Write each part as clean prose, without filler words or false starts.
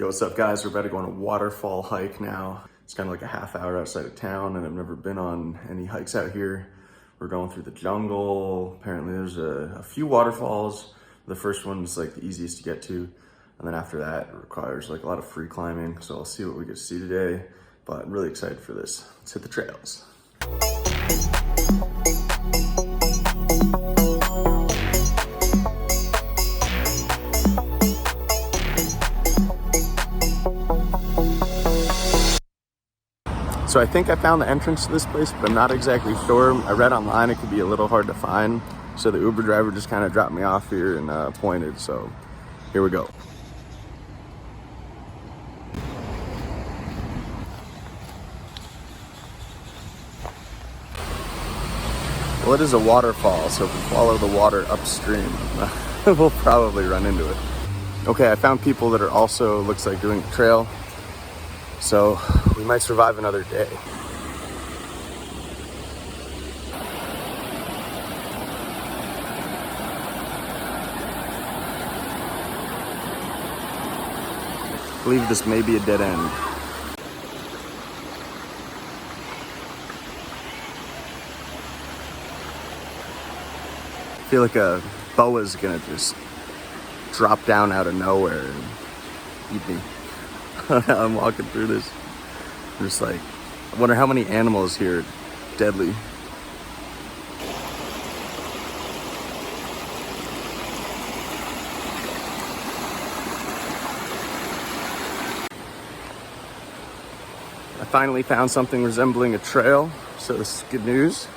Yo, what's up guys? We're about to go on a waterfall hike now. It's kind of like a half hour outside of town and I've never been on any hikes out here. We're going through the jungle. Apparently there's a few waterfalls. The first one's like the easiest to get to. And then after that, it requires like a lot of free climbing. So I'll see what we get to see today, but I'm really excited for this. Let's hit the trails. So I think I found the entrance to this place, but I'm not exactly sure. I read online it could be a little hard to find. So the Uber driver just kind of dropped me off here and pointed. So here we go. Well, it is a waterfall, so if we follow the water upstream, we'll probably run into it. Okay, I found people that are also, looks like, doing the trail. So we might survive another day. I believe this may be a dead end. I feel like a boa's gonna just drop down out of nowhere and eat me. I'm walking through this. I'm just like, I wonder how many animals here are deadly. I finally found something resembling a trail, so this is good news.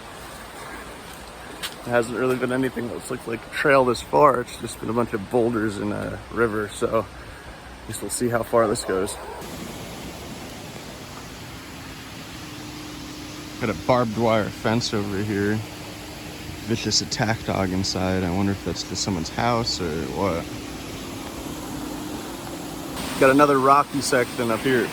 It hasn't really been anything that's looked like a trail this far. It's just been a bunch of boulders in a river, so I guess we'll see how far this goes. Got a barbed wire fence over here. Vicious attack dog inside. I wonder if that's just someone's house or what. Got another rocky section up here.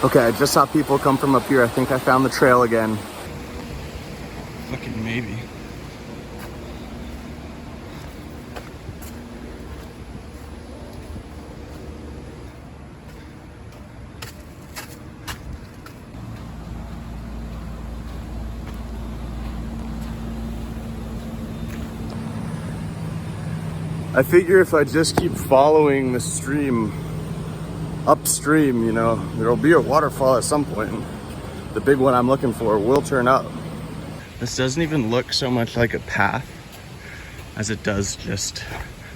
Okay, I just saw people come from up here. I think I found the trail again. Fucking maybe. I figure if I just keep following the stream upstream, you know, there'll be a waterfall at some point. The big one I'm looking for will turn up. This doesn't even look so much like a path as it does just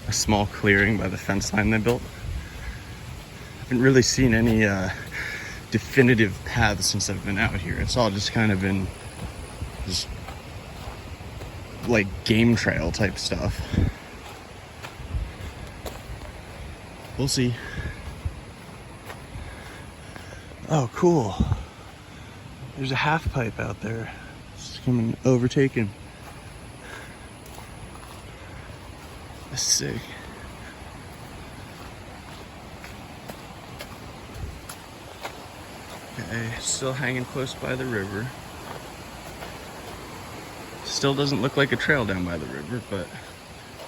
a small clearing by the fence line they built. I haven't really seen any definitive paths since I've been out here. It's all just kind of been just like game trail type stuff. We'll see. Oh, cool. There's a half pipe out there. It's coming overtaken. That's sick. Okay, still hanging close by the river. Still doesn't look like a trail down by the river, but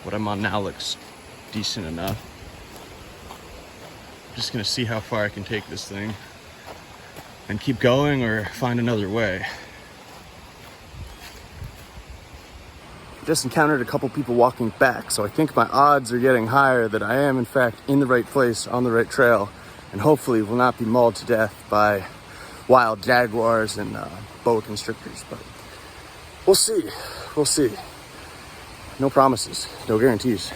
what I'm on now looks decent enough. I'm just gonna see how far I can take this thing and keep going or find another way. Just encountered a couple people walking back, so I think my odds are getting higher that I am in fact in the right place, on the right trail, and hopefully will not be mauled to death by wild jaguars and boa constrictors, but we'll see, we'll see. No promises, no guarantees.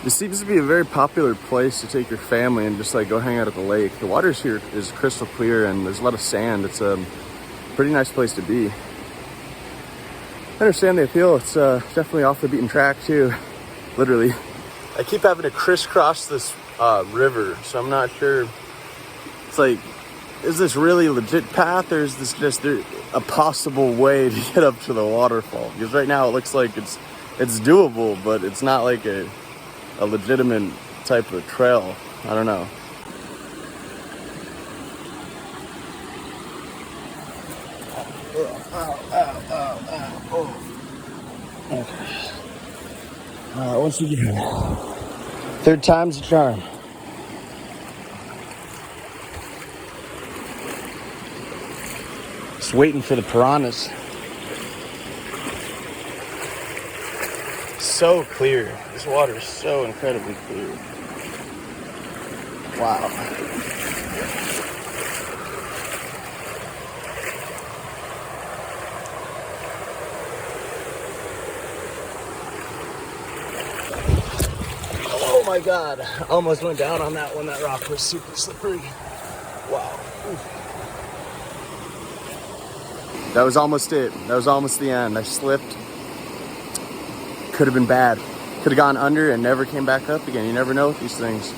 This seems to be a very popular place to take your family and just like go hang out at the lake. The water here is crystal clear and there's a lot of sand. It's a pretty nice place to be. I understand the appeal. It's definitely off the beaten track too, literally. I keep having to crisscross this river, so I'm not sure. It's like is this really a legit path, or is this just a possible way to get up to the waterfall? Because right now it looks like it's doable, but it's not like a legitimate type of trail. I don't know. Okay. Once again, third time's the charm. Just waiting for the piranhas. So clear. This water is so incredibly clear. Wow. Oh my God. Almost went down on that one. That rock was super slippery. Wow. That was almost it. That was almost the end. I slipped. Could have been bad. Could have gone under and never came back up again. You never know with these things.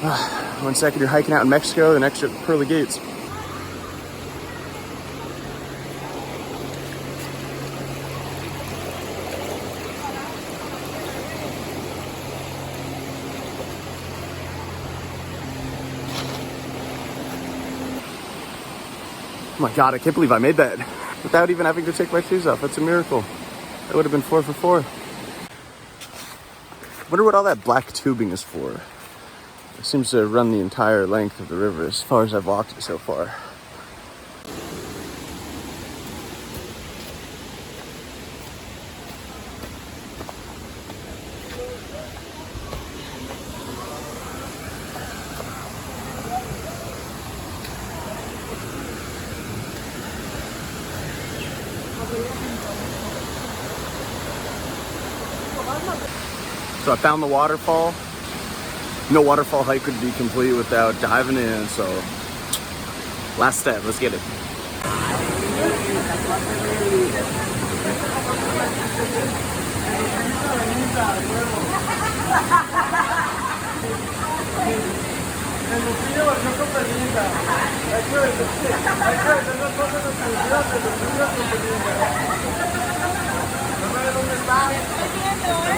1 second you're hiking out in Mexico, the next you're at the pearly gates. Oh my God, I can't believe I made that without even having to take my shoes off. That's a miracle. That would have been 4 for 4. Wonder what all that black tubing is for. It seems to run the entire length of the river as far as I've walked it so far. So I found the waterfall. No waterfall hike would be complete without diving in, so last step, let's get it.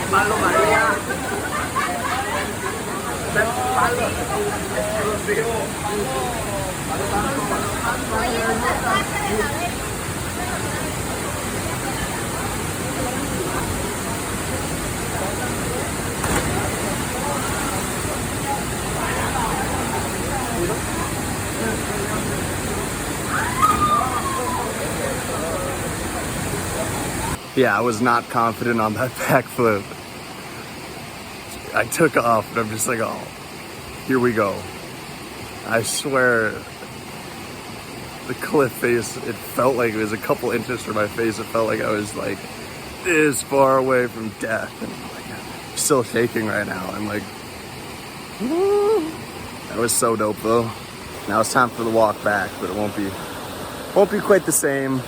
Palo Maria. Yeah, I was not confident on that backflip. I took off and I'm just like, oh, here we go. I swear, the cliff face, it felt like it was a couple inches from my face. It felt like I was like this far away from death. And I'm like, I'm still shaking right now. I'm like, woo. That was so dope though. Now it's time for the walk back, but it won't be quite the same.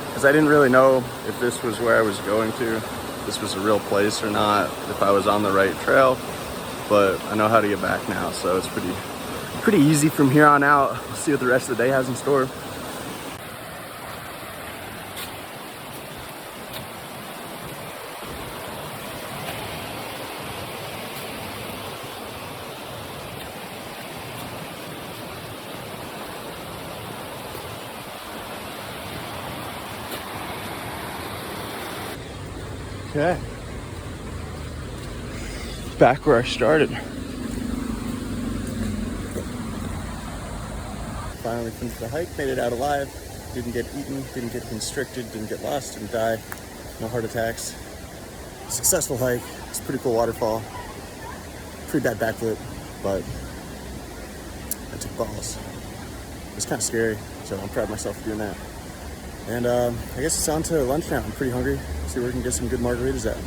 Because I didn't really know if this was where I was going to, if this was a real place or not, if I was on the right trail. But I know how to get back now, so it's pretty easy from here on out. We'll see what the rest of the day has in store. Okay. Back where I started. Finally finished the hike, made it out alive. Didn't get eaten, didn't get constricted, didn't get lost, didn't die. No heart attacks. Successful hike. It's a pretty cool waterfall. Pretty bad backflip, but I took balls. It's kind of scary, so I'm proud of myself for doing that. And I guess it's on to lunch now. I'm pretty hungry. See where we can get some good margaritas at.